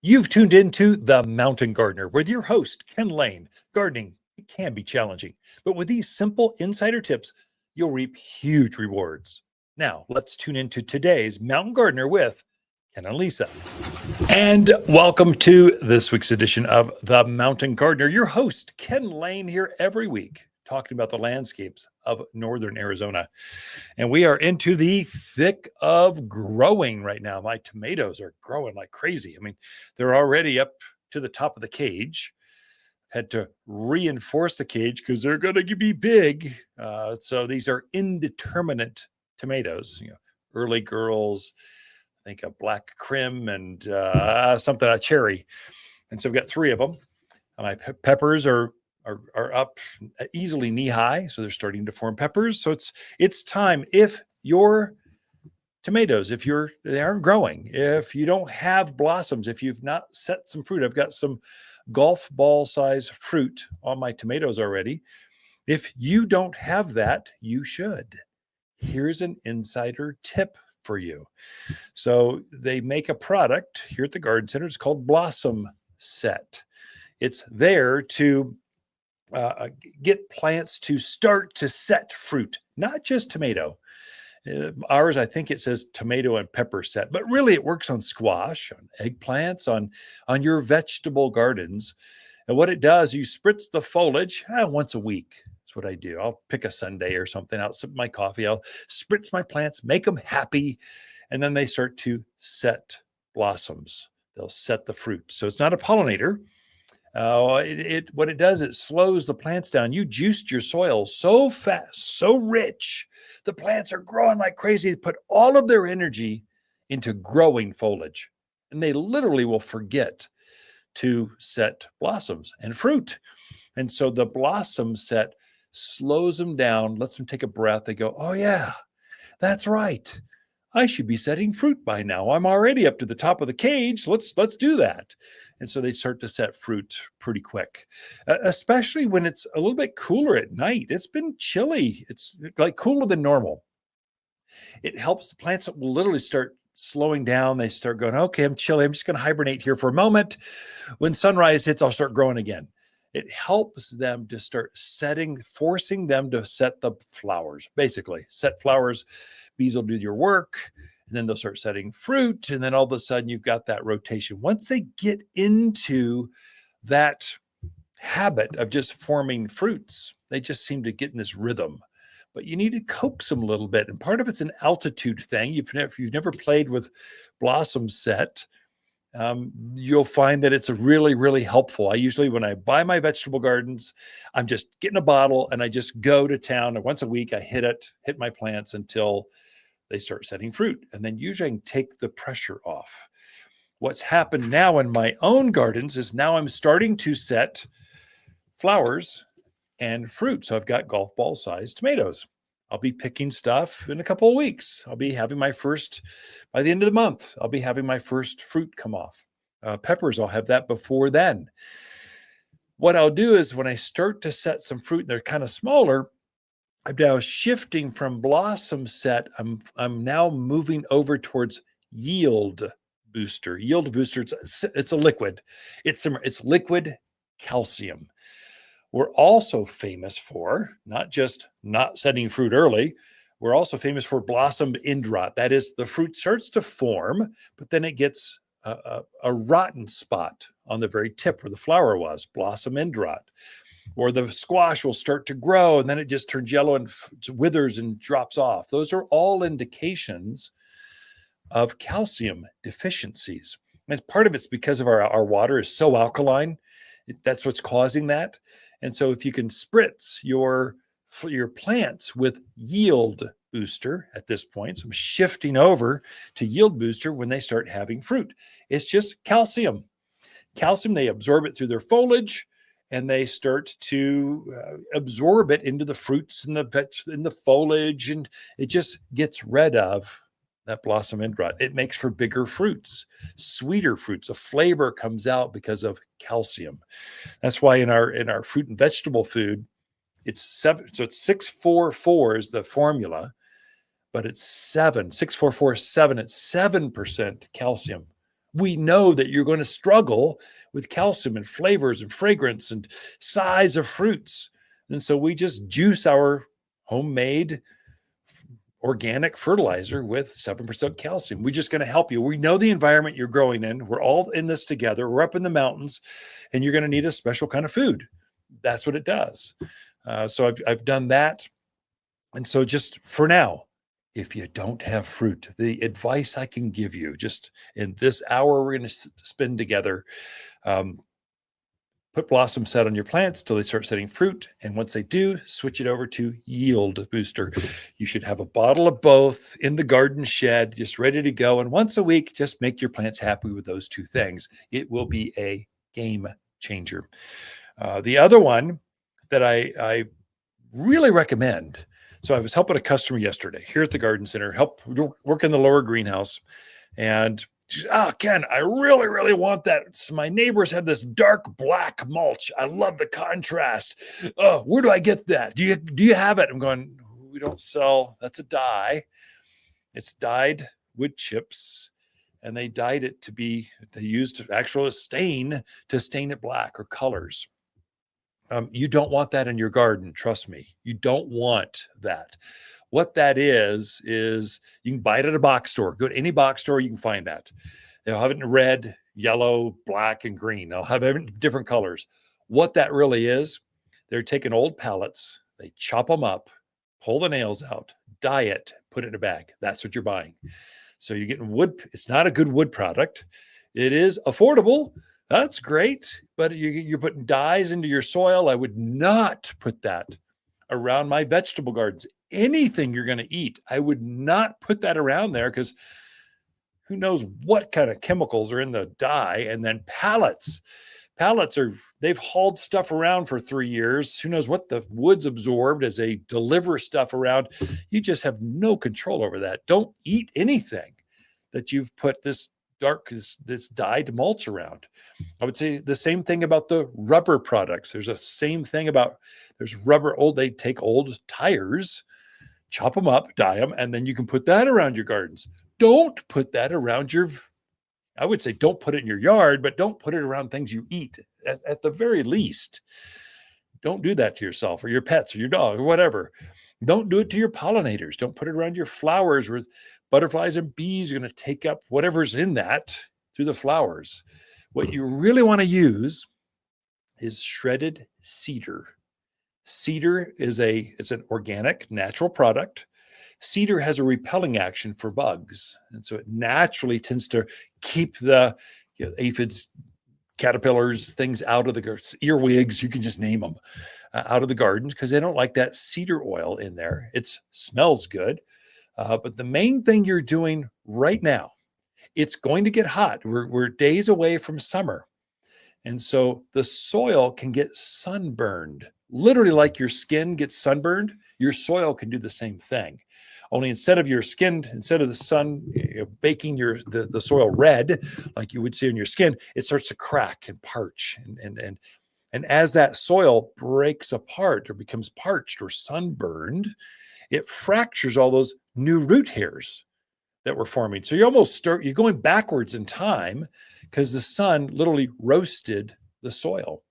You've tuned into The Mountain Gardener with your host, Ken Lain. Gardening, it can be challenging, but with these simple insider tips, you'll reap huge rewards. Now, let's tune into today's Mountain Gardener with Ken and Lisa. And welcome to this week's edition of The Mountain Gardener. Your host, Ken Lain, here every week, talking about the landscapes of northern Arizona. And we are into the thick of growing right now. My tomatoes are growing like crazy. I mean, they're already up to the top of the cage. Had to reinforce the cage because they're going to be big. So these are indeterminate tomatoes, early girls, I think a black crim and something, a cherry. And so I've got three of them. My peppers are up easily knee high, so they're starting to form peppers. So it's time. If your tomatoes, they aren't growing, if you don't have blossoms, if you've not set some fruit, I've got some golf ball size fruit on my tomatoes already. If you don't have that, you should. Here's an insider tip for you. So they make a product here at the garden center. It's called Blossom Set. It's there to get plants to start to set fruit, not just tomato. Ours, I think it says tomato and pepper set, but really it works on squash, on eggplants, on your vegetable gardens. And what it does, you spritz the foliage once a week. That's what I do. I'll pick a Sunday or something. I'll sip my coffee. I'll spritz my plants, make them happy, and then they start to set blossoms. They'll set the fruit. So it's not a pollinator. What it does, it slows the plants down. You juiced your soil so fast, so rich. The plants are growing like crazy. They put all of their energy into growing foliage, and they literally will forget to set blossoms and fruit. And so the blossom set slows them down, lets them take a breath. They go, oh yeah, that's right. I should be setting fruit by now. I'm already up to the top of the cage. Let's do that. And so they start to set fruit pretty quick, especially when it's a little bit cooler at night. It's been chilly. It's like cooler than normal. It helps the plants will literally start slowing down. They start going, okay, I'm chilly. I'm just going to hibernate here for a moment. When sunrise hits, I'll start growing again. It helps them to start forcing them to set the flowers, basically. Set flowers. Bees will do your work, and then they'll start setting fruit, and then all of a sudden you've got that rotation. Once they get into that habit of just forming fruits, they just seem to get in this rhythm. But you need to coax them a little bit, and part of it's an altitude thing. If you've never played with blossom set, you'll find that it's really, really helpful. I usually, when I buy my vegetable gardens, I'm just getting a bottle and I just go to town, and once a week I hit my plants until they start setting fruit. And then usually I can take the pressure off. What's happened now in my own gardens is now I'm starting to set flowers and fruit. So I've got golf ball sized tomatoes. I'll be picking stuff in a couple of weeks. I'll be having by the end of the month, I'll be having my first fruit come off. Peppers, I'll have that before then. What I'll do is when I start to set some fruit and they're kind of smaller, I'm now shifting from blossom set. I'm now moving over towards yield booster. Yield booster, it's a liquid. It's liquid calcium. We're also famous for not just not setting fruit early. We're also famous for blossom end rot. That is, the fruit starts to form, but then it gets a rotten spot on the very tip where the flower was, blossom end rot. Or the squash will start to grow and then it just turns yellow and withers and drops off. Those are all indications of calcium deficiencies. And part of it's because of our water is so alkaline. That's what's causing that. And so if you can spritz your plants with yield booster at this point, so I'm shifting over to yield booster when they start having fruit. It's just calcium. Calcium, they absorb it through their foliage, and they start to absorb it into the fruits and the foliage, and it just gets rid of that blossom end rot. It makes for bigger fruits, sweeter fruits. A flavor comes out because of calcium. That's why in our fruit and vegetable food, it's 7. So it's 644 is the formula, but it's 7. 6, 4, 4, 7. It's 7% calcium We know that you're going to struggle with calcium and flavors and fragrance and size of fruits. And so we just juice our homemade organic fertilizer with 7% calcium. We're just going to help you. We know the environment you're growing in. We're all in this together. We're up in the mountains, and you're going to need a special kind of food. That's what it does. So I've done that. And so just for now, if you don't have fruit, the advice I can give you just in this hour we're going to spend together, put blossom set on your plants till they start setting fruit. And once they do, switch it over to Yield Booster. You should have a bottle of both in the garden shed, just ready to go. And once a week, just make your plants happy with those two things. It will be a game changer. The other one that I really recommend. So I was helping a customer yesterday here at the garden center, help work in the lower greenhouse. And Ken, I really, really want that. So my neighbors have this dark black mulch. I love the contrast. Oh, where do I get that? Do you have it? I'm going, we don't sell. That's a dye. It's dyed wood chips. And they dyed it they used actual stain to stain it black or colors. You don't want that in your garden. Trust me. You don't want that. What that is you can buy it at a box store. Go to any box store, you can find that. They'll have it in red, yellow, black, and green. They'll have different colors. What that really is, they're taking old pallets, they chop them up, pull the nails out, dye it, put it in a bag. That's what you're buying. So you're getting wood. It's not a good wood product. It is affordable. That's great. But you're putting dyes into your soil. I would not put that around my vegetable gardens. Anything you're going to eat, I would not put that around there because who knows what kind of chemicals are in the dye. And then pallets they've hauled stuff around for 3 years. Who knows what the wood's absorbed as they deliver stuff around. You just have no control over that. Don't eat anything that you've put this dyed mulch around. I would say the same thing about the rubber products. There's a same thing about there's rubber. They take old tires, chop them up, dye them, and then you can put that around your gardens. Don't put that around I would say don't put it in your yard, but don't put it around things you eat at the very least. Don't do that to yourself or your pets or your dog or whatever. Don't do it to your pollinators. Don't put it around your flowers where butterflies and bees are going to take up whatever's in that through the flowers. What you really want to use is shredded cedar. Cedar it's an organic, natural product. Cedar has a repelling action for bugs. And so it naturally tends to keep the aphids, caterpillars, things out of the earwigs, you can just name them, out of the gardens because they don't like that cedar oil in there. It smells good. But the main thing you're doing right now, it's going to get hot. We're days away from summer. And so the soil can get sunburned. Literally like your skin gets sunburned, your soil can do the same thing. Only instead of the sun baking the soil red, like you would see on your skin, it starts to crack and parch. And as that soil breaks apart or becomes parched or sunburned, it fractures all those new root hairs that were forming. So you're going backwards in time because the sun literally roasted the soil.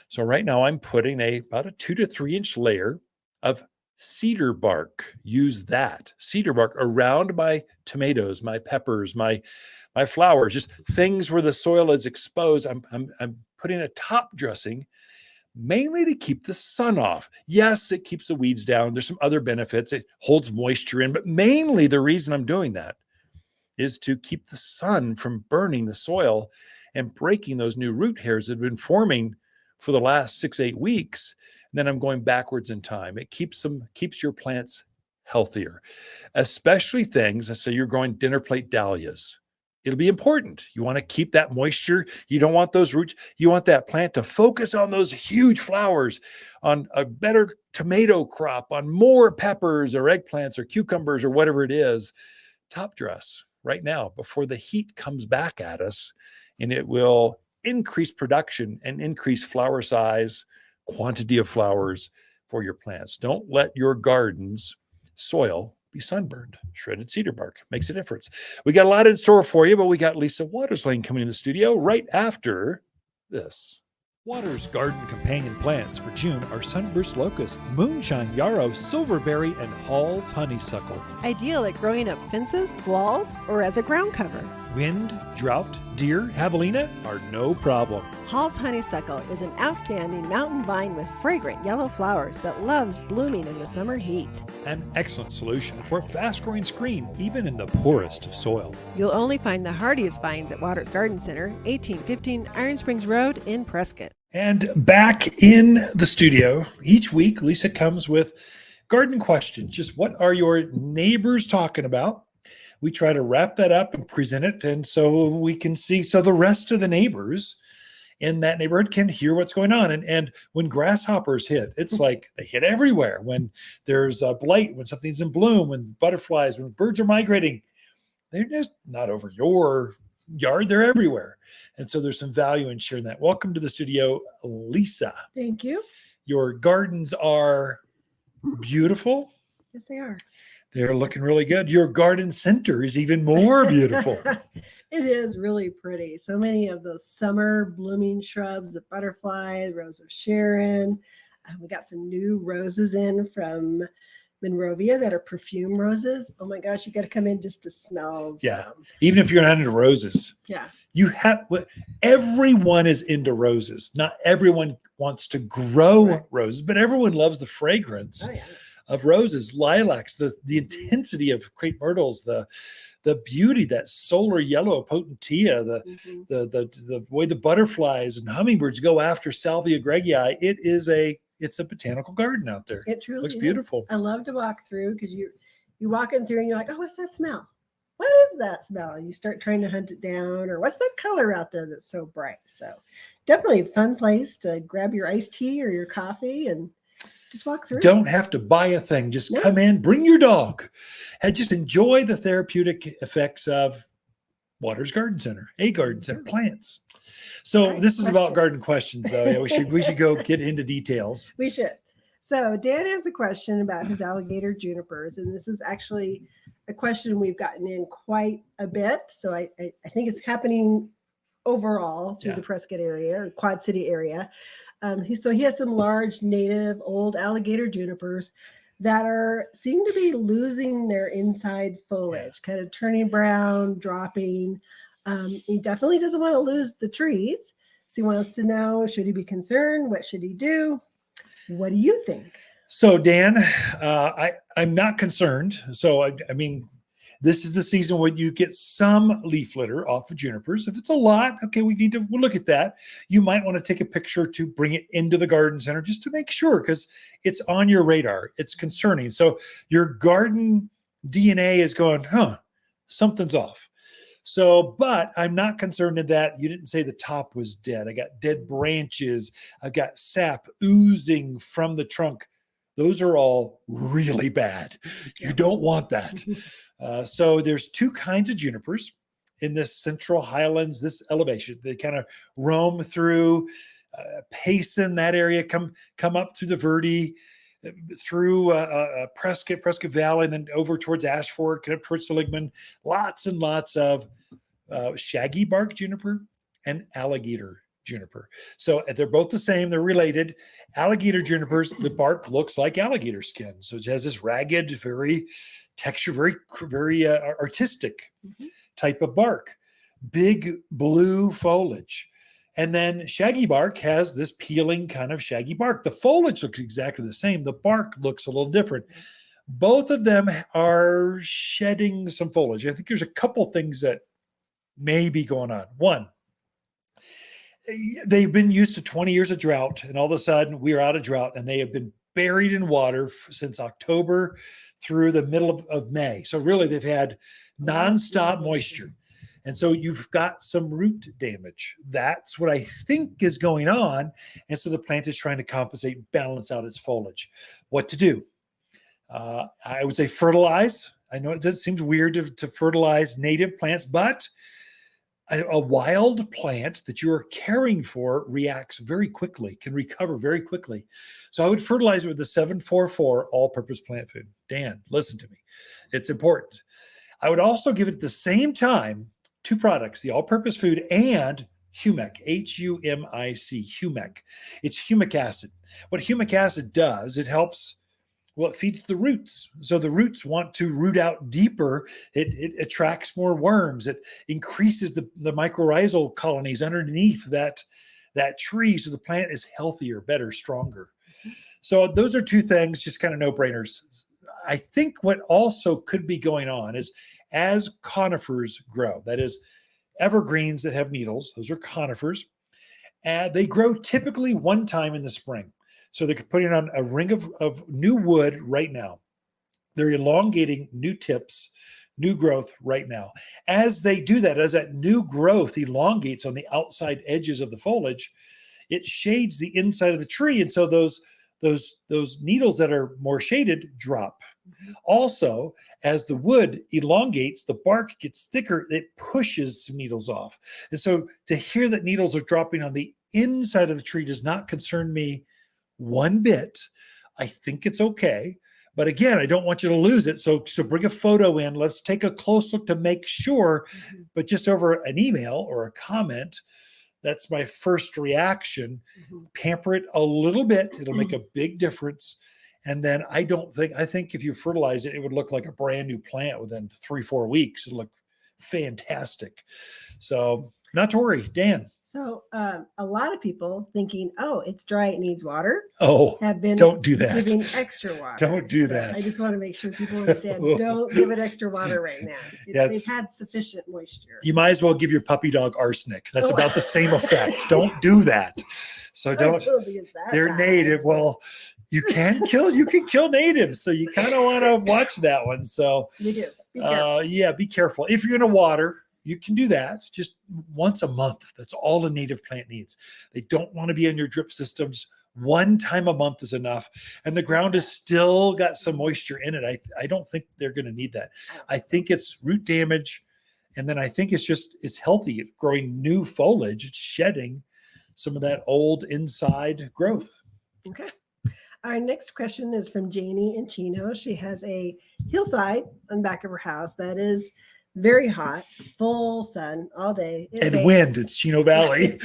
So right now I'm putting about a 2 to 3 inch layer of cedar bark. Use that cedar bark around my tomatoes, my peppers, my flowers, just things where the soil is exposed. I'm putting a top dressing mainly to keep the sun off. Yes, it keeps the weeds down. There's some other benefits. It holds moisture in, but mainly the reason I'm doing that is to keep the sun from burning the soil and breaking those new root hairs that have been forming for the last 6-8 weeks. And then I'm going backwards in time. It keeps your plants healthier, especially things. Let's say you're growing dinner plate dahlias. It'll be important. You want to keep that moisture. You don't want those roots. You want that plant to focus on those huge flowers, on a better tomato crop, on more peppers or eggplants or cucumbers or whatever it is. Top dress right now before the heat comes back at us, and it will increase production and increase flower size, quantity of flowers for your plants. Don't let your garden's soil be sunburned. Shredded cedar bark makes a difference. We got a lot in store for you, but we got Lisa Watters Lain coming in the studio right after this. Watters Garden companion plants for June are sunburst locust, moonshine yarrow, silverberry, and Hall's honeysuckle. Ideal at growing up fences, walls, or as a ground cover. Wind, drought, deer, javelina are no problem. Hall's honeysuckle is an outstanding mountain vine with fragrant yellow flowers that loves blooming in the summer heat. An excellent solution for a fast-growing screen, even in the poorest of soil. You'll only find the hardiest vines at Watters Garden Center, 1815 Iron Springs Road in Prescott. And back in the studio, each week, Lisa comes with garden questions. Just what are your neighbors talking about? We try to wrap that up and present it, and so we can see, so the rest of the neighbors in that neighborhood can hear what's going on. And when grasshoppers hit, it's like they hit everywhere. When there's a blight, when something's in bloom, when butterflies, when birds are migrating, they're just not over your yard, they're everywhere. And so there's some value in sharing that. Welcome to the studio, Lisa. Thank you. Your gardens are beautiful. Yes, they are. They're looking really good. Your garden center is even more beautiful. It is really pretty. So many of those summer blooming shrubs, the butterfly, the rose of Sharon. We got some new roses in from Monrovia that are perfume roses. Oh my gosh, you got to come in just to smell them. Even if you're not into roses. Yeah. You have, everyone is into roses. Not everyone wants to grow roses, but everyone loves the fragrance of roses, lilacs, the intensity of crepe myrtles, the beauty, that solar yellow potentilla, the way the butterflies and hummingbirds go after Salvia gregii. It's a botanical garden out there. It truly looks beautiful. I love to walk through because you walking through and you're like, oh, what's that smell? What is that smell? And you start trying to hunt it down, or what's that color out there that's so bright? So definitely a fun place to grab your iced tea or your coffee and just walk through. Don't have to buy a thing. Just come in, bring your dog, and just enjoy the therapeutic effects of Watters Garden Center, a garden center, plants. So this is about garden questions, though. Yeah, we should go get into details. We should. So Dan has a question about his alligator junipers, and this is actually a question we've gotten in quite a bit. So I think it's happening overall through the Prescott area or Quad City area. He has some large native old alligator junipers that seem to be losing their inside foliage, kind of turning brown, dropping. He definitely doesn't want to lose the trees. So he wants to know, should he be concerned? What should he do? What do you think? So Dan, I'm not concerned. So I mean, this is the season where you get some leaf litter off of junipers. If it's a lot, okay, we'll look at that. You might want to take a picture to bring it into the garden center just to make sure, because it's on your radar. It's concerning. So your garden DNA is going, something's off. So, but I'm not concerned in that you didn't say the top was dead. I got dead branches. I've got sap oozing from the trunk. Those are all really bad. You don't want that. So there's two kinds of junipers in this central highlands, this elevation. They kind of roam through Payson, that area, come up through the Verde, through Prescott Valley, and then over towards Ashford, up towards Seligman. Lots and lots of shaggy bark juniper and alligator juniper. So they're both the same. They're related. Alligator junipers, the bark looks like alligator skin. So it has this ragged, very texture, very artistic type of bark. Big blue foliage. And then shaggy bark has this peeling kind of shaggy bark. The foliage looks exactly the same. The bark looks a little different. Both of them are shedding some foliage. I think there's a couple things that may be going on. One, they've been used to 20 years of drought, and all of a sudden we are out of drought, and they have been buried in water since October through the middle of May. So really they've had nonstop moisture. And so you've got some root damage. That's what I think is going on. And so the plant is trying to compensate and balance out its foliage. What to do? I would say fertilize. I know it seems weird to fertilize native plants, but a wild plant that you are caring for reacts very quickly, can recover very quickly. So I would fertilize it with the 744 all-purpose plant food. Dan, listen to me. It's important. I would also give it at the same time 2 products, the all-purpose food and humic, Humic, humic. It's humic acid. What humic acid does, it helps, well, it feeds the roots. So the roots want to root out deeper. It attracts more worms. It increases the mycorrhizal colonies underneath that tree. So the plant is healthier, better, stronger. So those are 2 things, just kind of no-brainers. I think what also could be going on is as conifers grow, that is evergreens that have needles, those are conifers, and they grow typically one time in the spring. So they're putting on a ring of new wood right now. They're elongating new tips, new growth right now. As they do that, as that new growth elongates on the outside edges of the foliage, it shades the inside of the tree. And so those needles that are more shaded drop. Also, as the wood elongates, the bark gets thicker, it pushes some needles off. And so to hear that needles are dropping on the inside of the tree does not concern me one bit. I think it's okay. But again, I don't want you to lose it. So bring a photo in. Let's take a close look to make sure. But just over an email or a comment, that's my first reaction. Pamper it a little bit. It'll make a big difference. And then I think if you fertilize it, it would look like a brand new plant within 3-4 weeks. It'll look fantastic. So not to worry, Dan. So a lot of people thinking, oh, it's dry, it needs water. Oh, have been don't do that. Giving extra water. Don't do that. I just want to make sure people understand. Don't give it extra water right now. They've had sufficient moisture. You might as well give your puppy dog arsenic. That's about the same effect. Don't do that. So don't. They're native. Well, you can kill natives. So you kind of want to watch that one. So you do. Be careful. Yeah, be careful. If you're going to water, you can do that just once a month. That's all a native plant needs. They don't want to be in your drip systems. One time a month is enough. And the ground has still got some moisture in it. I don't think they're going to need that. I think it's root damage. And then I think it's healthy. It's growing new foliage. It's shedding some of that old inside growth. Okay. Our next question is from Janie in Chino. She has a hillside on the back of her house that is very hot, full sun all day. Wind. It's Chino Valley.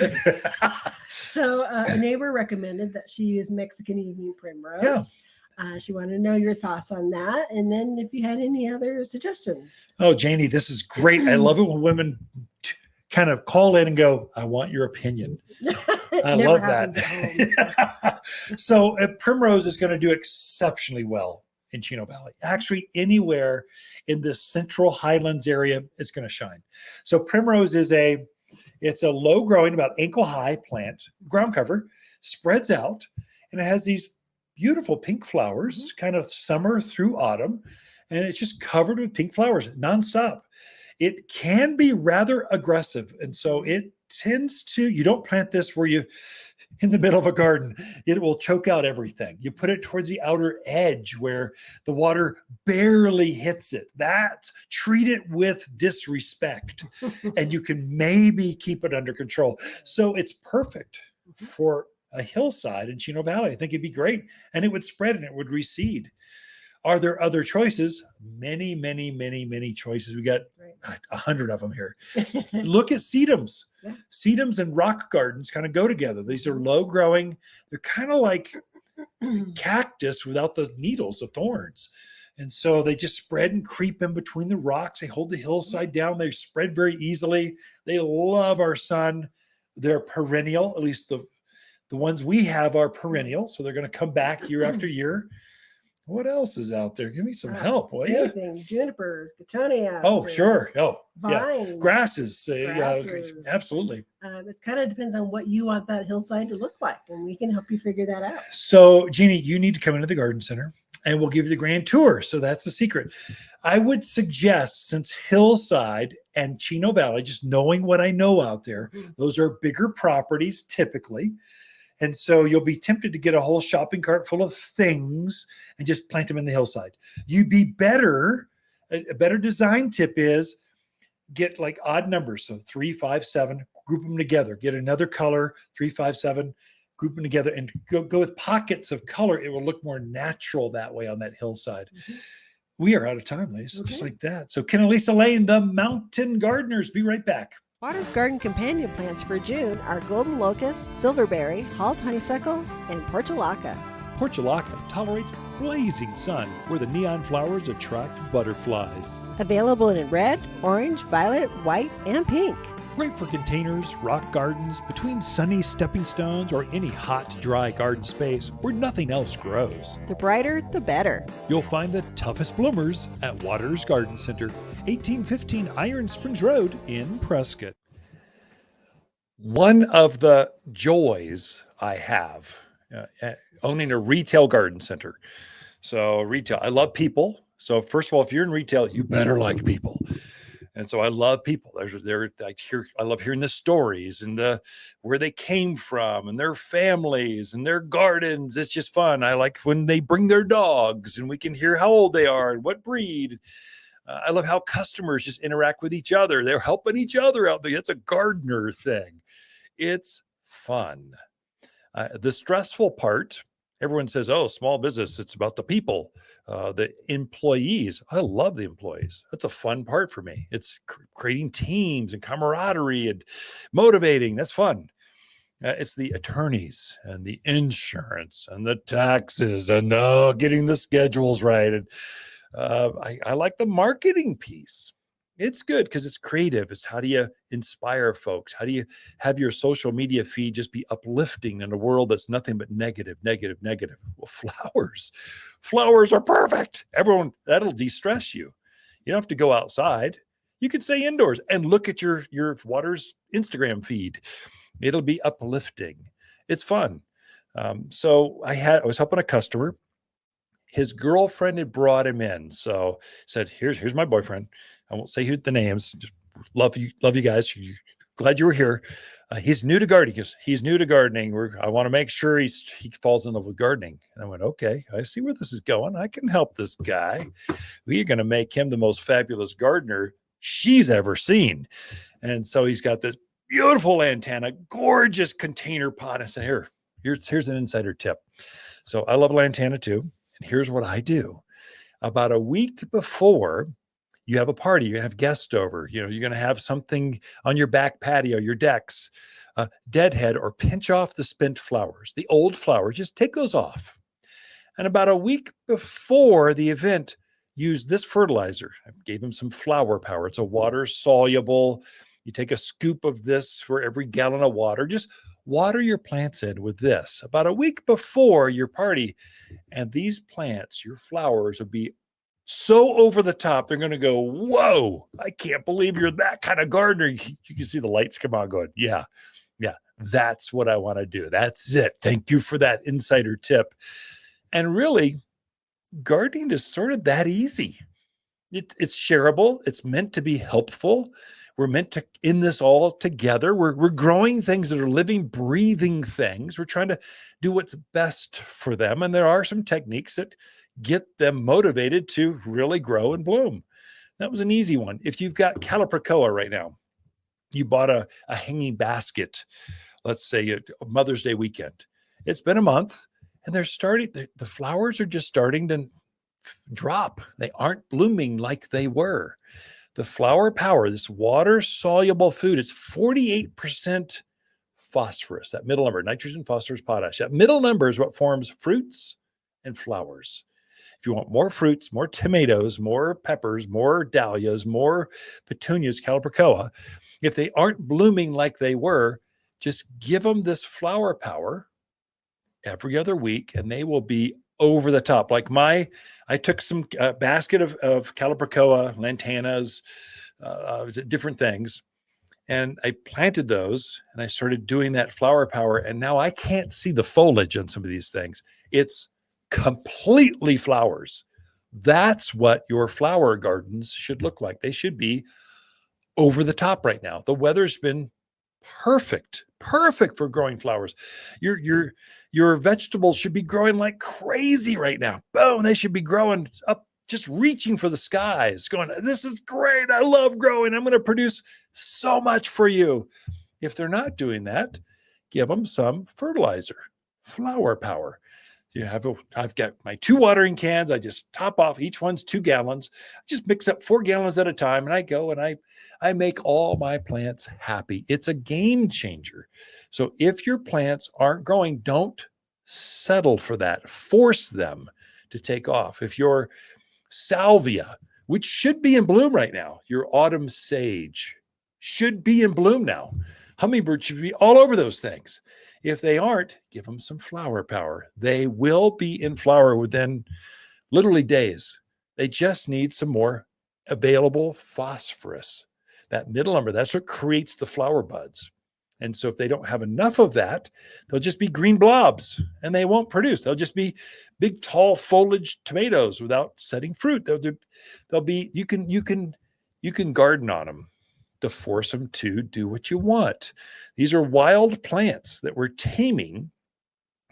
So a neighbor recommended that she use Mexican evening primrose. Yeah. She wanted to know your thoughts on that. And then if you had any other suggestions. Oh, Janie, this is great. I love it when women kind of call in and go, I want your opinion. I love that. So primrose is going to do exceptionally well in Chino Valley. Actually, anywhere in the central highlands area, it's going to shine. So primrose is it's a low growing, about ankle high plant, ground cover, spreads out, and it has these beautiful pink flowers, kind of summer through autumn, and it's just covered with pink flowers nonstop. It can be rather aggressive, and so it tends to, you don't plant this where you in the middle of a garden, it will choke out everything. You put it towards the outer edge where the water barely hits it. Treat it with disrespect and you can maybe keep it under control. So it's perfect for a hillside in Chino Valley. I think it'd be great. And it would spread and it would reseed. Are there other choices? Many, many, many, many choices. We got 100 of them here. Look at sedums. Yeah. Sedums and rock gardens kind of go together. These are low growing. They're kind of like cactus without the needles, the thorns. And so they just spread and creep in between the rocks. They hold the hillside down. They spread very easily. They love our sun. They're perennial. At least the ones we have are perennial. So they're going to come back year after year. What else is out there? Give me some help, will you? Junipers, cotoneas. Oh, sure. Oh, vines, yeah. Grasses. Absolutely. It kind of depends on what you want that hillside to look like, and we can help you figure that out. So, Jeannie, you need to come into the garden center, and we'll give you the grand tour. So that's the secret. I would suggest, since Hillside and Chino Valley, just knowing what I know out there, those are bigger properties typically. And so you'll be tempted to get a whole shopping cart full of things and just plant them in the hillside. You'd be better. A better design tip is get like odd numbers. So 3, 5, 7, group them together, get another color, 3, 5, 7, group them together, and go with pockets of color. It will look more natural that way on that hillside. Mhm. We are out of time, Lisa, just Okay. like that. So Ken and Lisa Lain, the Mountain Gardeners. Be right back. Watters Garden companion plants for June are golden locust, silverberry, Hall's honeysuckle, and portulaca. Portulaca tolerates blazing sun, where the neon flowers attract butterflies. Available in red, orange, violet, white, and pink. Great for containers, rock gardens, between sunny stepping stones, or any hot, dry garden space where nothing else grows. The brighter, the better. You'll find the toughest bloomers at Watters Garden Center, 1815 Iron Springs Road in Prescott. One of the joys I have owning a retail garden center. So retail, I love people. So first of all, if you're in retail, you better like people. And so I love people. I love hearing the stories and where they came from and their families and their gardens. It's just fun. I like when they bring their dogs and we can hear how old they are and what breed. I love how customers just interact with each other. They're helping each other out there. It's a gardener thing. It's fun. The stressful part, everyone says, oh, small business, it's about the people, the employees. I love the employees. That's a fun part for me. It's creating teams and camaraderie and motivating. That's fun. It's the attorneys and the insurance and the taxes and getting the schedules right. And I like the marketing piece. It's good because it's creative. It's how do you inspire folks? How do you have your social media feed just be uplifting in a world that's nothing but negative, negative, negative? Well, flowers are perfect. Everyone, that'll de-stress you. You don't have to go outside. You can stay indoors and look at your Watters Instagram feed. It'll be uplifting. It's fun. So I was helping a customer. His girlfriend had brought him in. So said, here's my boyfriend. I won't say who the names. Just love you guys. Glad you were here. He's new to gardening. He's new to gardening. I want to make sure he falls in love with gardening. And I went, okay, I see where this is going. I can help this guy. We're going to make him the most fabulous gardener she's ever seen. And so he's got this beautiful lantana, gorgeous container pot. I said, here's an insider tip. So I love lantana too. And here's what I do. About a week before you have a party, you're going to have guests over, you're going to have something on your back patio, your decks, deadhead or pinch off the spent flowers, the old flowers, just take those off. And about a week before the event, use this fertilizer. I gave him some flower power. It's a water soluble. You take a scoop of this for every gallon of water. Just water your plants in with this about a week before your party. And these plants, your flowers, will be so over the top, they're going to go, whoa, I can't believe you're that kind of gardener. You can see the lights come on going, yeah, that's what I want to do. That's it. Thank you for that insider tip. And really, gardening is sort of that easy. It's shareable. It's meant to be helpful. We're meant to in this all together. We're growing things that are living, breathing things. We're trying to do what's best for them. And there are some techniques that get them motivated to really grow and bloom. That was an easy one. If you've got Calibrachoa right now, you bought a hanging basket, let's say a Mother's Day weekend. It's been a month and the flowers are just starting to drop. They aren't blooming like they were. The flower power, this water soluble food, it's 48% phosphorus, that middle number, nitrogen, phosphorus, potash. That middle number is what forms fruits and flowers. If you want more fruits, more tomatoes, more peppers, more dahlias, more petunias, Calibrachoa, if they aren't blooming like they were, just give them this flower power every other week and they will be over the top. Like I took some basket of Calibrachoa, lantanas, different things, and I planted those and I started doing that flower power. And now I can't see the foliage on some of these things. It's completely flowers. That's what your flower gardens should look like. They should be over the top right now. The weather's been perfect for growing flowers. Your vegetables should be growing like crazy right now. Boom, they should be growing up just reaching for the skies, going, this is great. I love growing. I'm going to produce so much for you. If they're not doing that, give them some fertilizer, flower power. I've got my 2 watering cans. I just top off. Each one's 2 gallons. I just mix up 4 gallons at a time. And I go and I make all my plants happy. It's a game changer. So if your plants aren't growing, don't settle for that. Force them to take off. If your salvia, which should be in bloom right now, your autumn sage should be in bloom now. Hummingbirds should be all over those things. If they aren't, give them some flower power. They will be in flower within literally days. They just need some more available phosphorus. That middle number, that's what creates the flower buds. And so if they don't have enough of that, they'll just be green blobs and they won't produce. They'll just be big, tall foliage tomatoes without setting fruit. They'll be, you can garden on them to force them to do what you want. These are wild plants that we're taming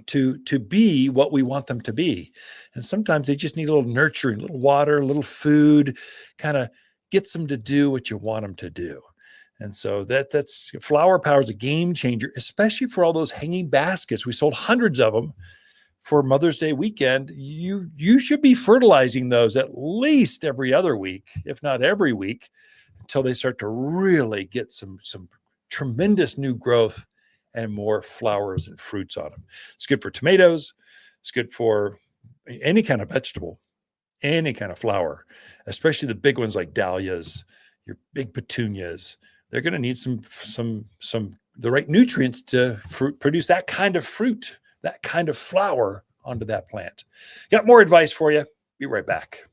to be what we want them to be. And sometimes they just need a little nurturing, a little water, a little food, kind of gets them to do what you want them to do. And so that's flower power is a game changer, especially for all those hanging baskets. We sold hundreds of them for Mother's Day weekend. You should be fertilizing those at least every other week, if not every week, until they start to really get some tremendous new growth and more flowers and fruits on them. It's good for tomatoes. It's good for any kind of vegetable, any kind of flower, especially the big ones like dahlias, your big petunias. They're going to need the right nutrients to produce that kind of fruit, that kind of flower onto that plant. Got more advice for you. Be right back.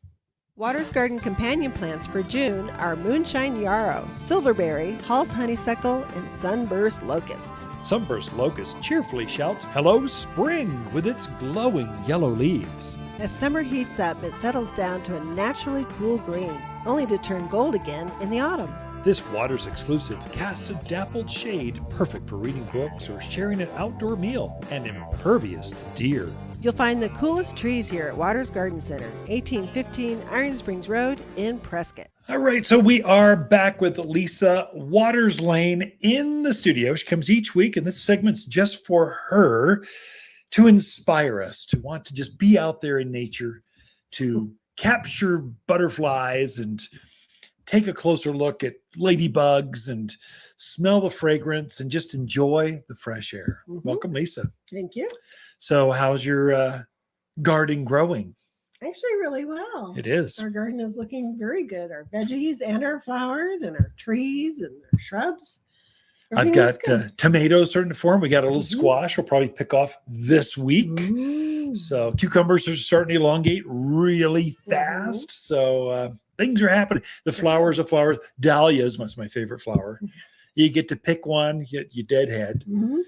Watters Garden companion plants for June are Moonshine Yarrow, Silverberry, Hall's Honeysuckle, and Sunburst Locust. Sunburst Locust cheerfully shouts, "Hello, spring," with its glowing yellow leaves. As summer heats up, it settles down to a naturally cool green, only to turn gold again in the autumn. This Watters exclusive casts a dappled shade, perfect for reading books or sharing an outdoor meal, and impervious to deer. You'll find the coolest trees here at Watters Garden Center, 1815 Iron Springs Road in Prescott. All right, so we are back with Lisa Watters Lain in the studio. She comes each week, and this segment's just for her to inspire us, to want to just be out there in nature, to capture butterflies and take a closer look at ladybugs and smell the fragrance and just enjoy the fresh air. Mm-hmm. Welcome, Lisa. Thank you. So how's your garden growing? Actually, really well. It is. Our garden is looking very good. Our veggies and our flowers and our trees and our shrubs. I've got tomatoes starting to form. We got a little squash we'll probably pick off this week. Ooh. So cucumbers are starting to elongate really fast. So things are happening. The flowers of flowers. Dahlias, that's my favorite flower. You get to pick one, you deadhead. Mm-hmm.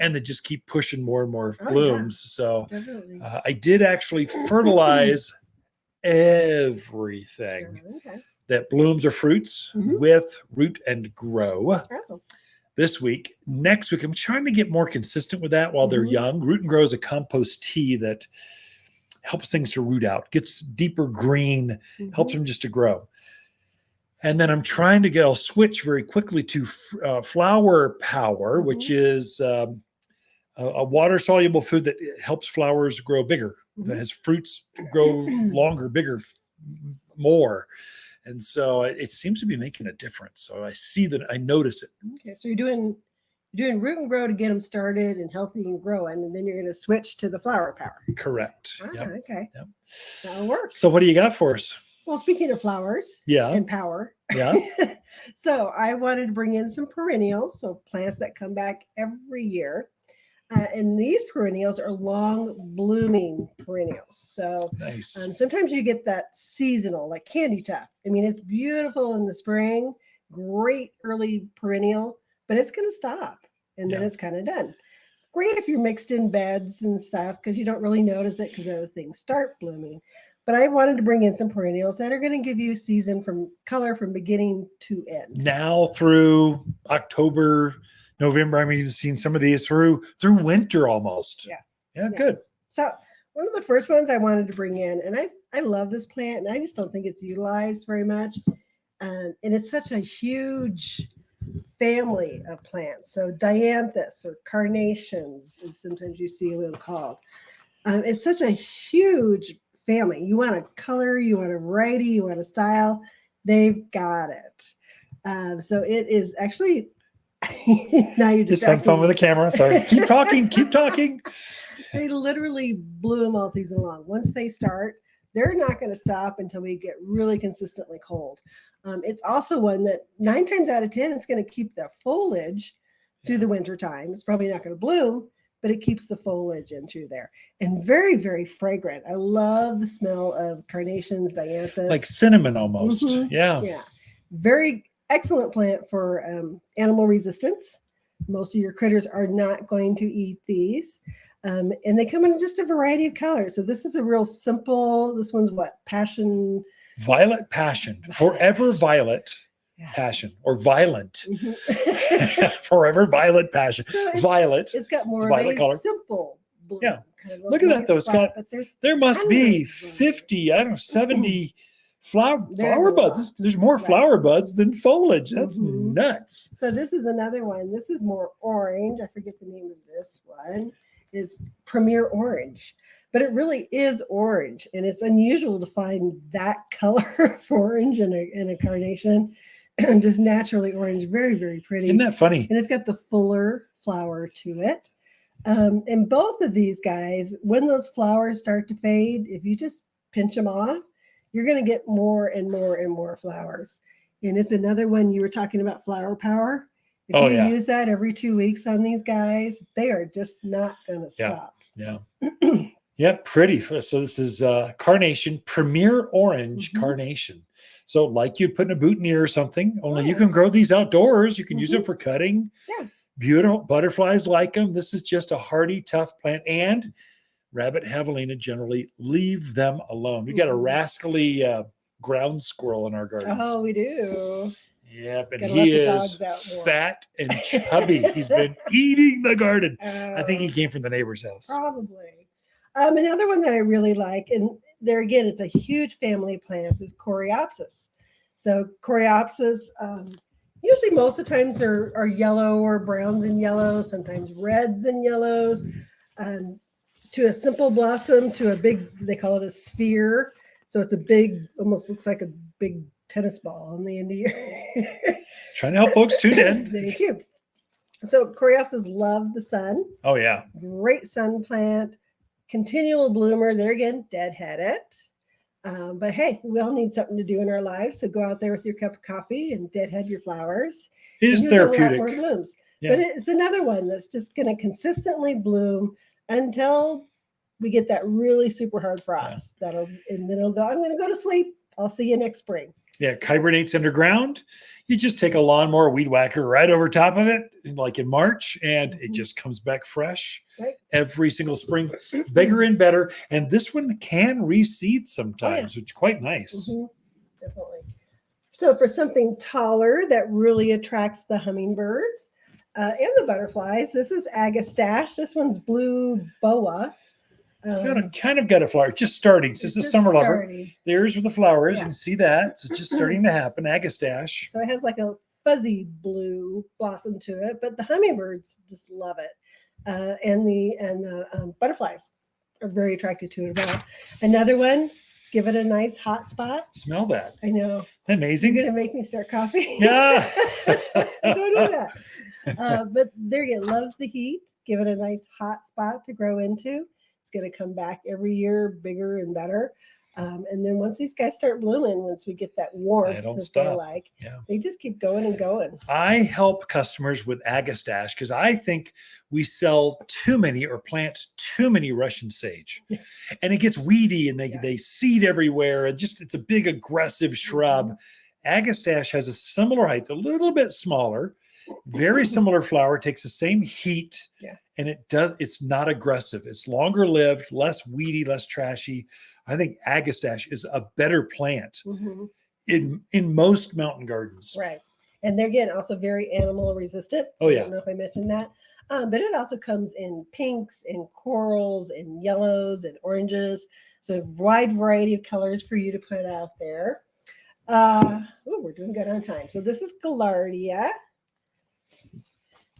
And they just keep pushing more and more Oh, blooms. yeah. So Definitely. I did actually fertilize everything that blooms or fruits with Root and Grow this week. Next week, I'm trying to get more consistent with that while they're young. Root and Grow is a compost tea that helps things to root out, gets deeper green, helps them just to grow. And then I'm trying to I'll switch very quickly to flower power, which is a water-soluble food that helps flowers grow bigger, that has fruits grow longer, bigger, more. And so it seems to be making a difference. So I see that, I notice it. Okay, so you're doing Root and Grow to get them started and healthy and growing, and then you're going to switch to the flower power. Correct. Ah, Yep. okay. Yep. That'll work. So what do you got for us? Well, speaking of flowers and power, so I wanted to bring in some perennials, so plants that come back every year. And these perennials are long blooming perennials. So nice. Sometimes you get that seasonal, like candy tuft. I mean, it's beautiful in the spring, great early perennial, but it's going to stop and then it's kind of done. Great if you're mixed in beds and stuff because you don't really notice it because other things start blooming. But I wanted to bring in some perennials that are going to give you season from color from beginning to end. Now through October, November, I'm even seeing some of these through winter almost. Yeah, good. So one of the first ones I wanted to bring in, and I love this plant, and I just don't think it's utilized very much. And it's such a huge family of plants. So dianthus or carnations is sometimes you see them called. It's such a huge family. You want a color, you want a variety, you want a style, they've got it. So it is actually now you're Just have fun with the camera. Sorry. Keep talking. Keep talking. They literally bloom all season long. Once they start, they're not going to stop until we get really consistently cold. It's also one that 9 times out of 10, it's going to keep the foliage through the winter time. It's probably not going to bloom, but it keeps the foliage in through there. And very, very fragrant. I love the smell of carnations, dianthus. Like cinnamon almost. Mm-hmm. Yeah. Yeah. Very excellent plant for animal resistance. Most of your critters are not going to eat these. And they come in just a variety of colors. So this is a real simple, this one's what? Passion. Violet passion. Forever violet passion. Or violent. Mm-hmm. Forever violet passion. So violet. It's got more violet of a color. simple bloom. Yeah. Kind of Look at that though. It's spot, got, but there must be hundreds of 50, I don't know, 70 flower a buds. lot. There's more Right. flower buds than foliage. That's Mhm. nuts. So this is another one. This is more orange. I forget the name of this one. Is Premier Orange, but it really is orange, and it's unusual to find that color of orange in a carnation. Just naturally orange, very, very pretty. Isn't that funny? And it's got the fuller flower to it. And both of these guys, when those flowers start to fade, if you just pinch them off, you're going to get more and more and more flowers. And it's another one you were talking about, flower power. If you use that every 2 weeks on these guys, they are just not going to stop. Yeah. Yeah, pretty. So this is carnation, Premier Orange carnation. So like you'd put in a boutonniere or something, only you can grow these outdoors. You can use them for cutting. Yeah. Beautiful. Butterflies like them. This is just a hardy, tough plant. And rabbit javelina generally leave them alone. We got a rascally ground squirrel in our gardens. Oh, we do. Yep, and Gotta he let the is dogs out more. fat and chubby. He's been eating the garden. I think he Oh, came from the neighbor's house. probably. Another one that I really like, and there again, it's a huge family of plants, is Coreopsis. So Coreopsis, usually most of the times are yellow or browns and yellows, sometimes reds and yellows, to a simple blossom, to a big, they call it a sphere. So it's a big, almost looks like a big tennis ball on the end of your Trying to help folks tune in. Thank you. So Coreopsis love the sun. Oh, yeah. Great sun plant, continual bloomer. There again, deadhead it. But hey, we all need something to do in our lives. So go out there with your cup of coffee and deadhead your flowers. It is You'll get a lot therapeutic. more blooms. Yeah. But it's another one that's just going to consistently bloom until we get that really super hard frost. And then it'll go, I'm going to go to sleep. I'll see you next spring. Yeah, it hibernates underground. You just take a lawnmower weed whacker right over top of it, like in March, and it just comes back fresh every single spring, bigger and better. And this one can reseed sometimes, which is quite nice. Definitely. So for something taller that really attracts the hummingbirds and the butterflies, this is Agastache. This one's blue boa. It's kind of got a flower, just starting. So it's a summer lover. There's where the flower is. You can see that. So it's just starting to happen. Agastache. So it has like a fuzzy blue blossom to it, but the hummingbirds just love it. And the butterflies are very attracted to it as well. Another one, give it a nice hot spot. Smell that. I know. Amazing. You're going to make me start coughing. Yeah. Don't do that. But there you go. Loves the heat. Give it a nice hot spot to grow into. It's going to come back every year bigger and better. And then once these guys start blooming, once we get that warmth that they like, they just keep going and going. I help customers with Agastache because I think we sell too many or plant too many Russian sage. And it gets weedy and they seed everywhere. And just it's a big aggressive shrub. Agastache has a similar height, a little bit smaller, very similar flower, takes the same heat. And it's not aggressive. It's longer lived, less weedy, less trashy. I think Agastache is a better plant in most mountain gardens. Right. And they're, again, also very animal resistant. Oh, I yeah. don't know if I mentioned that. But it also comes in pinks and corals and yellows and oranges. So a wide variety of colors for you to put out there. We're doing good on time. So this is Gaillardia.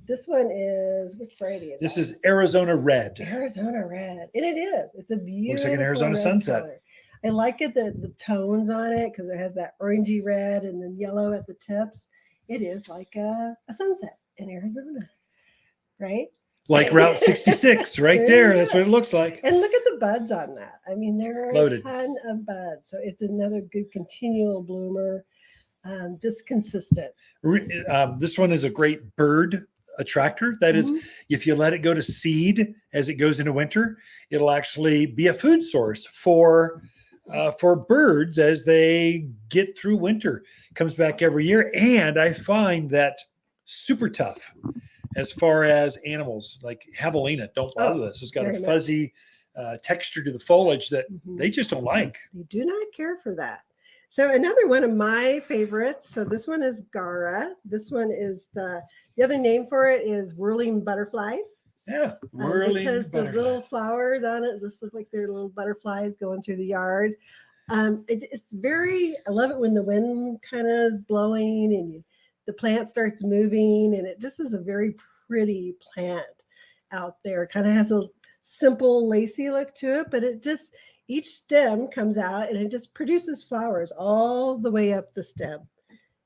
This one is, which variety is This that? is Arizona Red. Arizona Red. And it is. It's a beautiful Looks like an Arizona red sunset. color. I like it, the tones on it, because it has that orangey red and then yellow at the tips. It is like a sunset in Arizona, right? Like Route 66 right there. That's what it looks like. And look at the buds on that. I mean, there are Loaded. a ton of buds. So it's another good continual bloomer, just consistent. This one is a great bird attractor. That is, if you let it go to seed as it goes into winter, it'll actually be a food source for birds as they get through winter. It comes back every year. And I find that super tough as far as animals like javelina don't bother this. It's got a fuzzy texture to the foliage that they just don't like. They do not care for that. So another one of my favorites. So this one is Gara. This one is the other name for it is whirling butterflies. Yeah, because the little flowers on it just look like they're little butterflies going through the yard. It's very, I love it when the wind kind of is blowing and the plant starts moving, and it just is a very pretty plant out there. Kind of has a simple lacy look to it, but it just, each stem comes out and it just produces flowers all the way up the stem.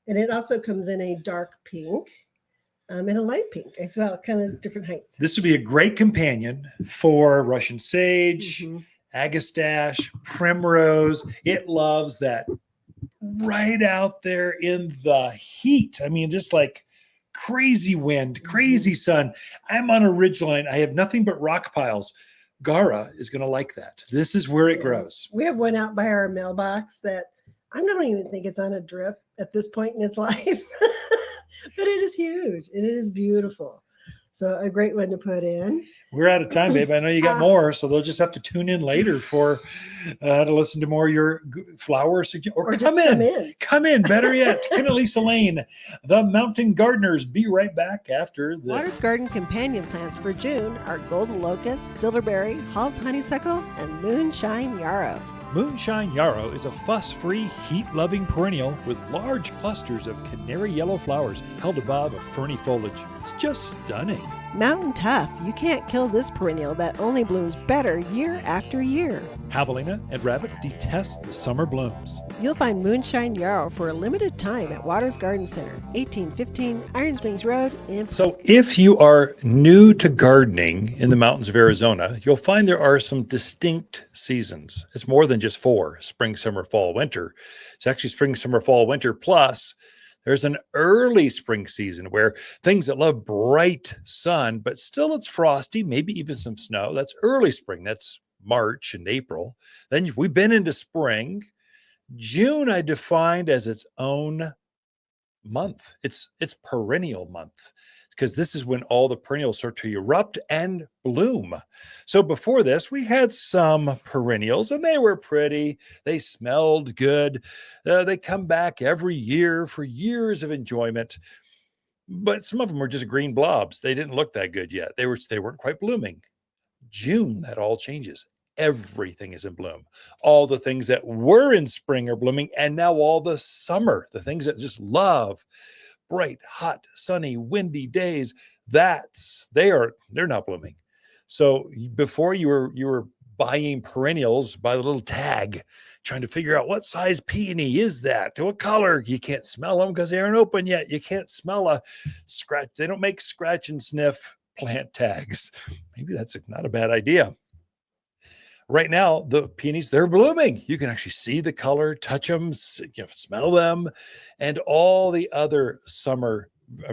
And it also comes in a dark pink and a light pink as well, kind of different heights. This would be a great companion for Russian sage, agastache, primrose. It loves that right out there in the heat. I mean, just like crazy wind, crazy sun. I'm on a ridgeline. I have nothing but rock piles. Gara is going to like that. This is where it grows. We have one out by our mailbox that I don't even think it's on a drip at this point in its life, but it is huge and it is beautiful. So a great one to put in. We're out of time, babe. I know you got more, so they'll just have to tune in later for to listen to more of your flowers or come in. Better yet, Ken and Lisa Lain, the Mountain Gardeners. Be right back after this. Watters Garden companion plants for June are golden locust, silverberry, Hall's honeysuckle, and moonshine yarrow. Moonshine yarrow is a fuss-free, heat-loving perennial with large clusters of canary yellow flowers held above a ferny foliage. It's just stunning. Mountain tough, you can't kill this perennial that only blooms better year after year. Javelina and rabbit detest the summer blooms. You'll find moonshine yarrow for a limited time at Watters Garden Center, 1815 Iron Springs Road in So if you are new to gardening in the mountains of Arizona, you'll find there are some distinct seasons. It's more than just 4, spring, summer, fall, winter. It's actually spring, summer, fall, winter, plus there's an early spring season where things that love bright sun, but still it's frosty, maybe even some snow. That's early spring. That's March and April. Then we've been into spring. June I defined as its own month. It's perennial month, because this is when all the perennials start to erupt and bloom. So before this, we had some perennials, and they were pretty. They smelled good. They come back every year for years of enjoyment. But some of them were just green blobs. They didn't look that good yet. They weren't quite blooming. June, that all changes. Everything is in bloom. All the things that were in spring are blooming, and now all the summer, the things that just love bright, hot, sunny, windy days, they're not blooming. So before you were buying perennials by the little tag, trying to figure out what size peony is that, to what color. You can't smell them because they aren't open yet. You can't smell a scratch. They don't make scratch and sniff plant tags. Maybe that's not a bad idea. Right now, the peonies, they're blooming. You can actually see the color, touch them, smell them, and all the other summer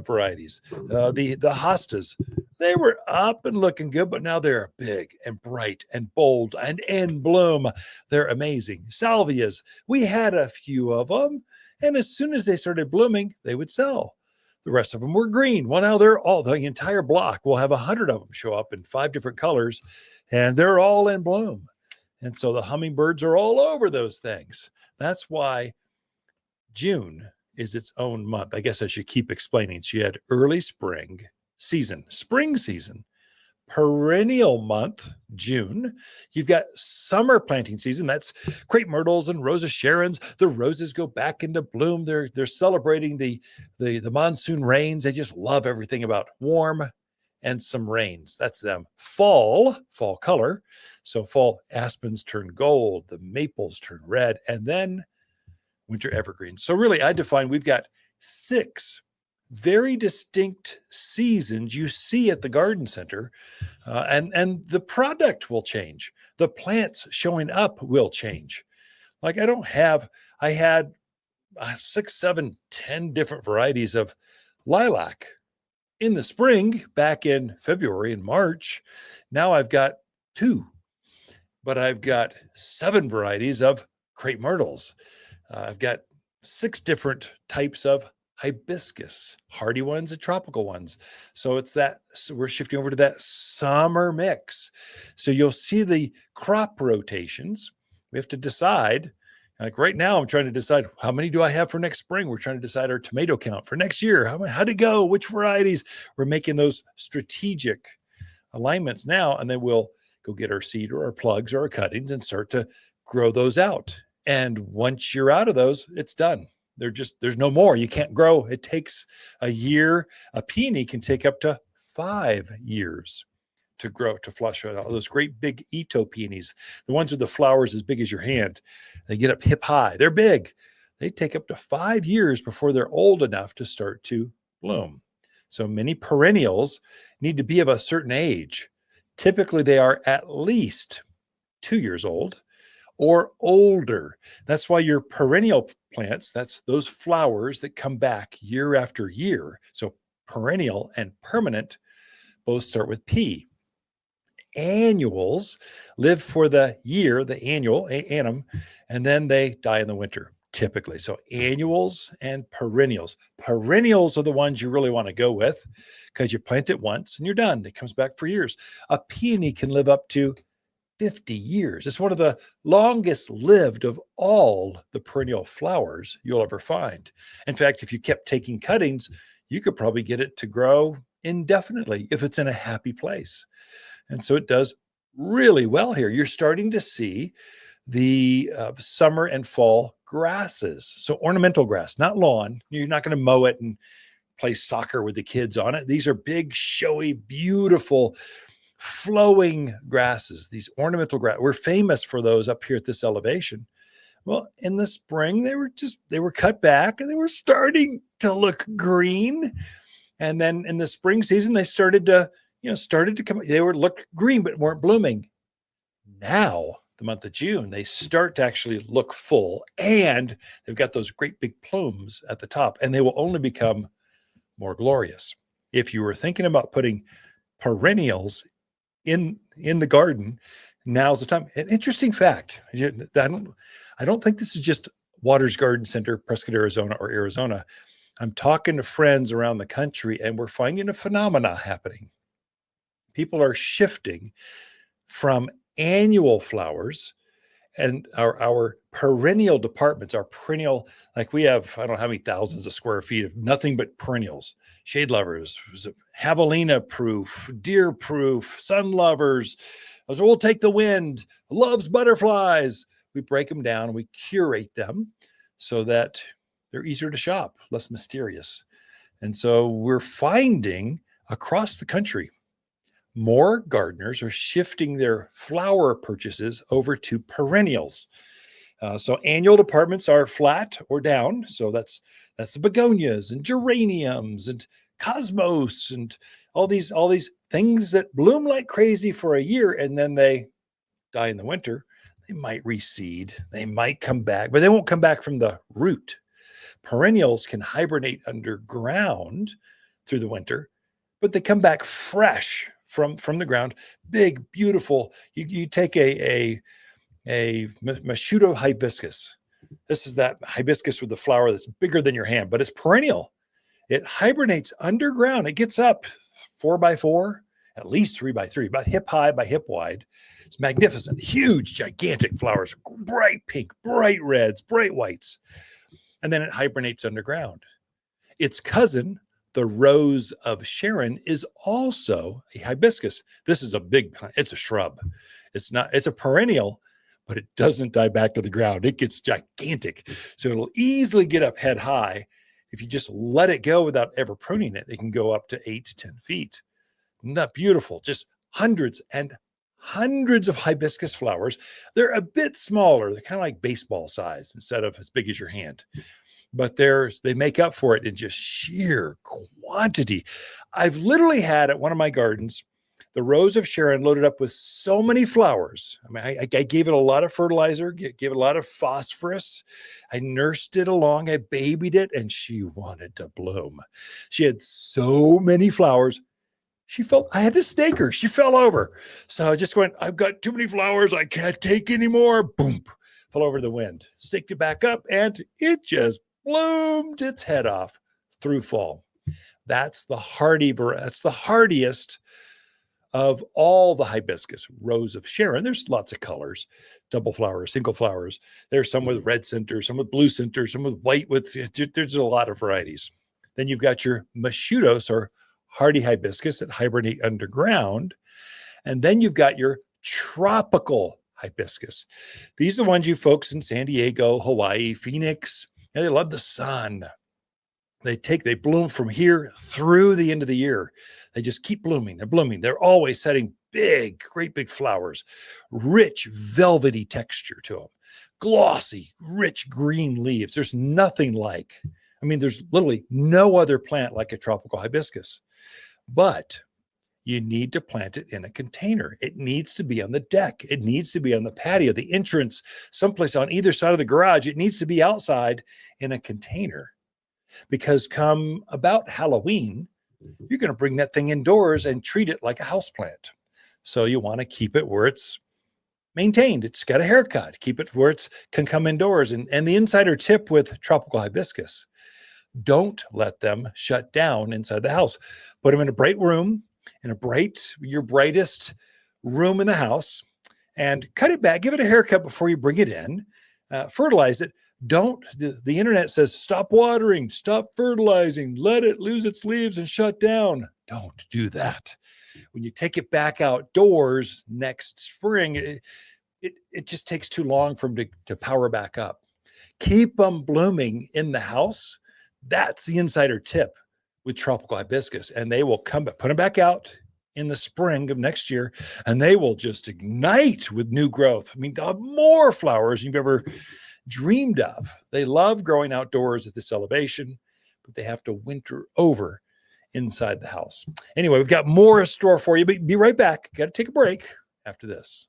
varieties. The hostas, they were up and looking good, but now they're big and bright and bold and in bloom. They're amazing. Salvias, we had a few of them, and as soon as they started blooming, they would sell. The rest of them were green. Well, now the entire block will have 100 of them show up in 5 different colors, and they're all in bloom. And so the hummingbirds are all over those things. That's why June is its own month. I guess I should keep explaining. So you had early spring season, perennial month, June. You've got summer planting season. That's crepe myrtles and Rosa Sharons. The roses go back into bloom. They're celebrating the monsoon rains. They just love everything about warm and some rains. That's them. Fall color. So fall aspens turn gold, the maples turn red, and then winter evergreens. So really, I define we've got 6 very distinct seasons you see at the garden center, and the product will change. The plants showing up will change. Like I had 6, 7, 10 different varieties of lilac in the spring back in February and March. Now I've got 2, but I've got 7 varieties of crepe myrtles. I've got 6 different types of hibiscus, hardy ones and tropical ones. So we're shifting over to that summer mix. So you'll see the crop rotations. We have to decide, like right now, I'm trying to decide how many do I have for next spring? We're trying to decide our tomato count for next year. How'd it go? Which varieties? We're making those strategic alignments now, and then we'll go get our seed or our plugs or our cuttings and start to grow those out. And once you're out of those, it's done. There's no more. You can't grow. It takes a year. A peony can take up to 5 years to grow, to flush out. All those great big Ito peonies, the ones with the flowers as big as your hand, they get up hip high. They're big. They take up to 5 years before they're old enough to start to bloom. So many perennials need to be of a certain age. Typically, they are at least 2 years old or older. That's why your perennial plants, that's those flowers that come back year after year. So perennial and permanent both start with P. Annuals live for the year, the annual, annum, and then they die in the winter, typically. So annuals and perennials. Perennials are the ones you really want to go with because you plant it once and you're done. It comes back for years. A peony can live up to 50 years. It's one of the longest lived of all the perennial flowers you'll ever find. In fact, if you kept taking cuttings, you could probably get it to grow indefinitely if it's in a happy place. And so it does really well here. You're starting to see the summer and fall grasses. So ornamental grass, not lawn. You're not going to mow it and play soccer with the kids on it. These are big, showy, beautiful flowing grasses, these ornamental grass. We're famous for those up here at this elevation. Well, in the spring, they were cut back and they were starting to look green. And then in the spring season, they started to come, looked green, but weren't blooming. Now, the month of June, they start to actually look full, and they've got those great big plumes at the top, and they will only become more glorious. If you were thinking about putting perennials in the garden, now's the time. An interesting fact. I don't think this is just Watters Garden Center, Prescott, Arizona, or Arizona. I'm talking to friends around the country, and we're finding a phenomena happening. People are shifting from annual flowers and our perennial departments, our perennial, like we have, I don't know how many thousands of square feet of nothing but perennials, shade lovers, javelina proof, deer proof, sun lovers. We'll take the wind, loves butterflies. We break them down, we curate them so that they're easier to shop, less mysterious. And so we're finding across the country, more gardeners are shifting their flower purchases over to perennials. So annual departments are flat or down. So that's the begonias and geraniums and cosmos and all these things that bloom like crazy for a year and then they die in the winter. They might reseed, they might come back, but they won't come back from the root. Perennials can hibernate underground through the winter, but they come back fresh from the ground, big, beautiful. You take a Mashuto hibiscus. This is that hibiscus with the flower that's bigger than your hand, but it's perennial. It hibernates underground. It gets up 4x4, at least 3x3, about hip high by hip wide. It's magnificent, huge, gigantic flowers, bright pink, bright reds, bright whites. and then it hibernates underground. Its cousin, the Rose of Sharon, is also a hibiscus. This is a big plant. It's a shrub. It's a perennial, but it doesn't die back to the ground. It gets gigantic. So it'll easily get up head high. If you just let it go without ever pruning it, it can go up to 8 to 10 feet. Isn't that beautiful? Just hundreds and hundreds of hibiscus flowers. They're a bit smaller. They're kind of like baseball size instead of as big as your hand. But they make up for it in just sheer quantity. I've literally had at one of my gardens, the Rose of Sharon loaded up with so many flowers. I mean, I gave it a lot of fertilizer, gave it a lot of phosphorus. I nursed it along, I babied it, and she wanted to bloom. She had so many flowers. I had to stake her. She fell over. So I just went, I've got too many flowers. I can't take anymore. Boom, fell over the wind. Staked it back up, and it just bloomed its head off through fall. That's the hardiest of all the hibiscus. Rose of Sharon. There's lots of colors, double flowers, single flowers. There's some with red center, some with blue center, some with white. There's a lot of varieties. Then you've got your Machutos, or hardy hibiscus, that hibernate underground. And then you've got your tropical hibiscus. These are the ones you folks in San Diego, Hawaii, Phoenix, and they love the sun. They bloom from here through the end of the year. They just keep blooming and blooming. They're always setting great big flowers, rich, velvety texture to them, glossy, rich green leaves. There's there's literally no other plant like a tropical hibiscus. But you need to plant it in a container. It needs to be on the deck. It needs to be on the patio, the entrance, someplace on either side of the garage. It needs to be outside in a container, because come about Halloween, you're going to bring that thing indoors and treat it like a houseplant. So you want to keep it where it's maintained. It's got a haircut. Keep it where it can come indoors. And the insider tip with tropical hibiscus, don't let them shut down inside the house. Put them in a bright room, your brightest room in the house, and cut it back. Give it a haircut before you bring it in. Fertilize it. The internet says stop watering, stop fertilizing, let it lose its leaves and shut down. Don't do that. When you take it back outdoors next spring, it just takes too long for them to power back up. Keep them blooming in the house. That's the insider tip with tropical hibiscus. And they will come back, put them back out in the spring of next year, and they will just ignite with new growth. I mean, they'll have more flowers than you've ever dreamed of. They love growing outdoors at this elevation, but they have to winter over inside the house. Anyway, we've got more in store for you, but be right back. Got to take a break after this.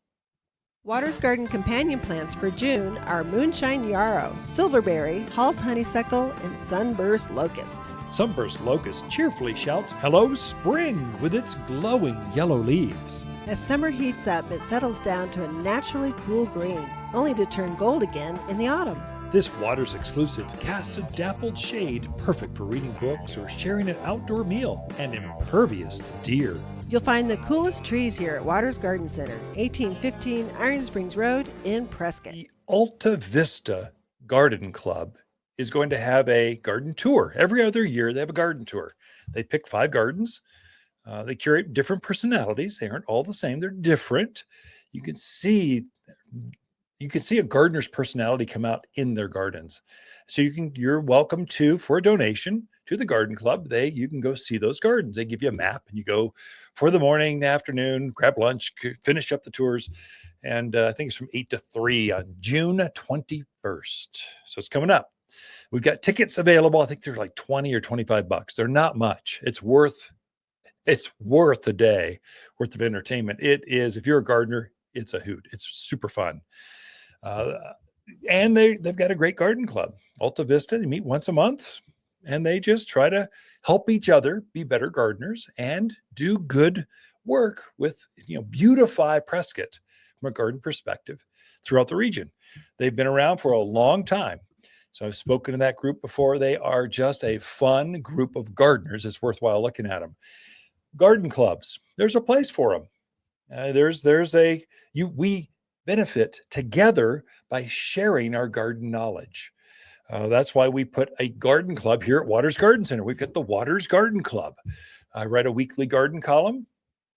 Watters Garden companion plants for June are moonshine yarrow, silverberry, Hall's honeysuckle, and sunburst locust. Sunburst locust cheerfully shouts, "Hello, spring," with its glowing yellow leaves. As summer heats up, it settles down to a naturally cool green, only to turn gold again in the autumn. This Watters exclusive casts a dappled shade, perfect for reading books or sharing an outdoor meal, and impervious to deer. You'll find the coolest trees here at Watters Garden Center, 1815 Iron Springs Road in Prescott. The Alta Vista Garden Club is going to have a garden tour. Every other year, they have a garden tour. They pick 5 gardens. They curate different personalities. They aren't all the same. They're different. You can see a gardener's personality come out in their gardens. So you're welcome for a donation to the garden club. You can go see those gardens. They give you a map, and you go for the morning, the afternoon, grab lunch, finish up the tours. And I think it's from 8 to 3 on June 21st. So it's coming up. We've got tickets available. I think they're like $20 or $25. They're not much. It's worth a day worth of entertainment. It is. If you're a gardener, it's a hoot. It's super fun. And they've got a great garden club. Alta Vista, they meet once a month, and they just try to help each other be better gardeners and do good work with, beautify Prescott from a garden perspective throughout the region. They've been around for a long time. So I've spoken to that group before. They are just a fun group of gardeners. It's worthwhile looking at them. Garden clubs, there's a place for them. We benefit together by sharing our garden knowledge. That's why we put a garden club here at Watters Garden Center. We've got the Watters Garden Club. I write a weekly garden column,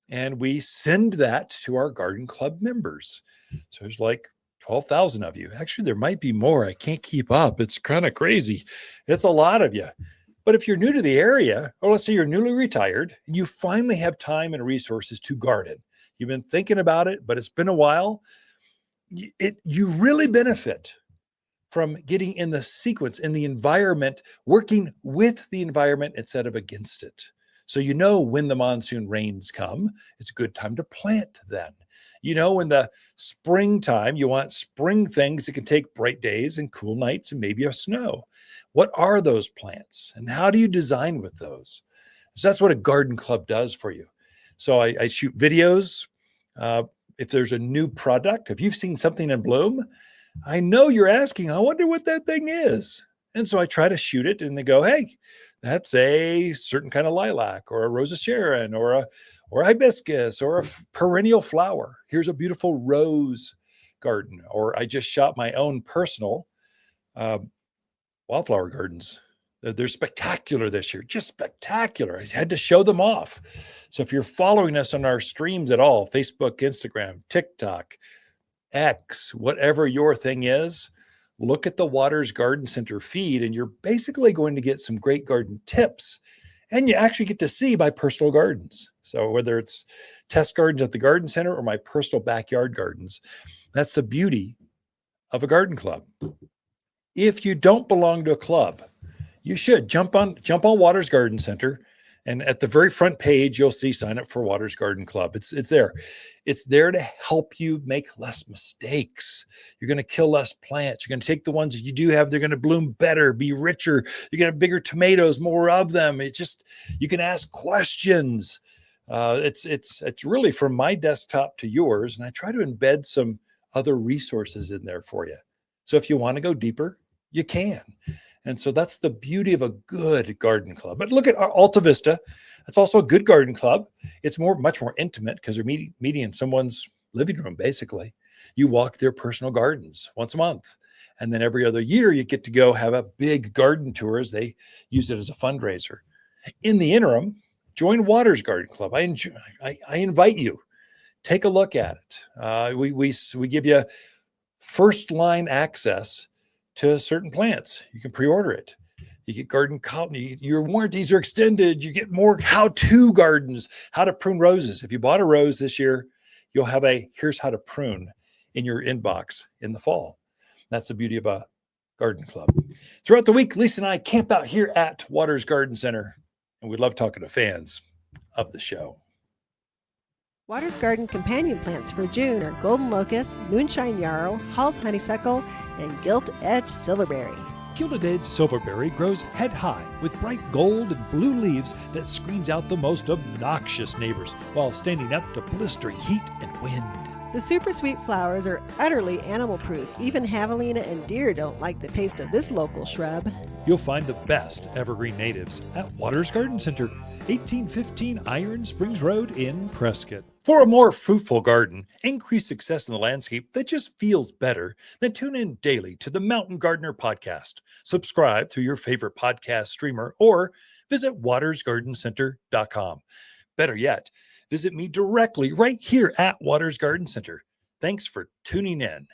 and we send that to our garden club members. So there's like 12,000 of you. Actually, there might be more. I can't keep up. It's kind of crazy. It's a lot of you. But if you're new to the area, or let's say you're newly retired, and you finally have time and resources to garden, you've been thinking about it, but it's been a while, you really benefit from getting in the sequence, in the environment, working with the environment instead of against it. So you know when the monsoon rains come, it's a good time to plant then. You know, in the springtime, you want spring things that can take bright days and cool nights and maybe a snow. What are those plants and how do you design with those? So that's what a garden club does for you. So I shoot videos. If there's a new product, if you've seen something in bloom, I know you're asking, I wonder what that thing is. And so I try to shoot it and they go, hey, that's a certain kind of lilac or a Rosa Sharon or a hibiscus or a perennial flower. Here's a beautiful rose garden. Or I just shot my own personal wildflower gardens. They're spectacular this year, just spectacular. I had to show them off. So if you're following us on our streams at all, Facebook, Instagram, TikTok, X, whatever your thing is, look at the Watters Garden Center feed, and you're basically going to get some great garden tips. And you actually get to see my personal gardens. So whether it's test gardens at the garden center or my personal backyard gardens, that's the beauty of a garden club. If you don't belong to a club, you should jump on Watters Garden Center. And at the very front page, you'll see sign up for Watters Garden Club. It's there. It's there to help you make less mistakes. You're going to kill less plants. You're going to take the ones that you do have. They're going to bloom better, be richer. You're going to have bigger tomatoes, more of them. You can ask questions. It's really from my desktop to yours. And I try to embed some other resources in there for you. So if you want to go deeper, you can. And so that's the beauty of a good garden club. But look at our Alta Vista. That's also a good garden club. It's much more intimate because they're meeting in someone's living room, basically. You walk their personal gardens once a month. And then every other year, you get to go have a big garden tour as they use it as a fundraiser. In the interim, join Watters Garden Club. I invite you. Take a look at it. We give you first line access to certain plants. You can pre-order it. You get garden colony. Your warranties are extended. You get more how-to gardens, how to prune roses. If you bought a rose this year, you'll have here's how to prune in your inbox in the fall. That's the beauty of a garden club. Throughout the week, Lisa and I camp out here at Watters Garden Center, and we love talking to fans of the show. Watters Garden companion plants for June are golden locust, moonshine yarrow, Hall's honeysuckle, and gilt-edged silverberry. Gilded-edged silverberry grows head high with bright gold and blue leaves that screens out the most obnoxious neighbors while standing up to blistering heat and wind. The super sweet flowers are utterly animal-proof. Even javelina and deer don't like the taste of this local shrub. You'll find the best evergreen natives at Watters Garden Center, 1815 Iron Springs Road in Prescott. For a more fruitful garden, increase success in the landscape that just feels better, then tune in daily to the Mountain Gardener podcast. Subscribe through your favorite podcast streamer or visit wattersgardencenter.com. Better yet, visit me directly right here at Watters Garden Center. Thanks for tuning in.